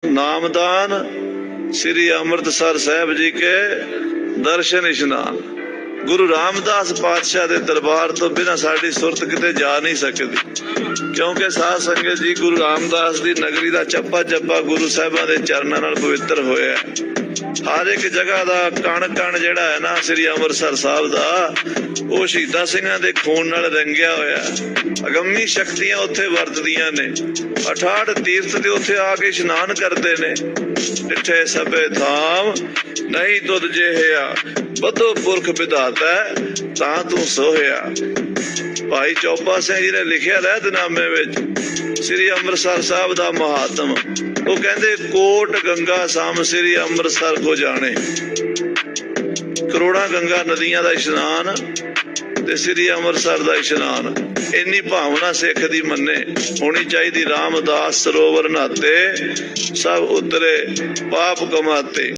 नामदान श्री अमृतसर साहिब जी के दर्शन इशनान। गुरु रामदास पातशाह के दरबार तो बिना साड़ी सुरत किते जा नहीं सकती, क्योंकि साध संगत जी गुरु रामदास की नगरी का चप्पा चप्पा गुरु साहिबां दे चरणां नाल पवित्र होया। हर एक जगह का कण कण जिहड़ा है ना श्री अमृतसर साहब का, वो शहीदां सिंहां दे खून नाल रंगिया होया। अगम्मी शक्तियां उत्थे वरतदियां ने, 68 तीर्थ ते उत्थे आके इशनान करते ने। डिठे सबे धाम नहीं तुद जेहिया, बधो पुरख विधाता तां तू सोहिया। भाई चौपा सिंह जी ने लिखिया रहतनामे विच श्री अमृतसर साहब का महात्म। वो कहते कोट गंगा साम श्री अमृतसर को जाने। करोड़ा गंगा नदियां का इशनान ते श्री अमृतसर का इशनान, इन्नी भावना सिख दी मन्ने होनी चाहिए। रामदास सरोवर नहाते सब उतरे पाप कमाते।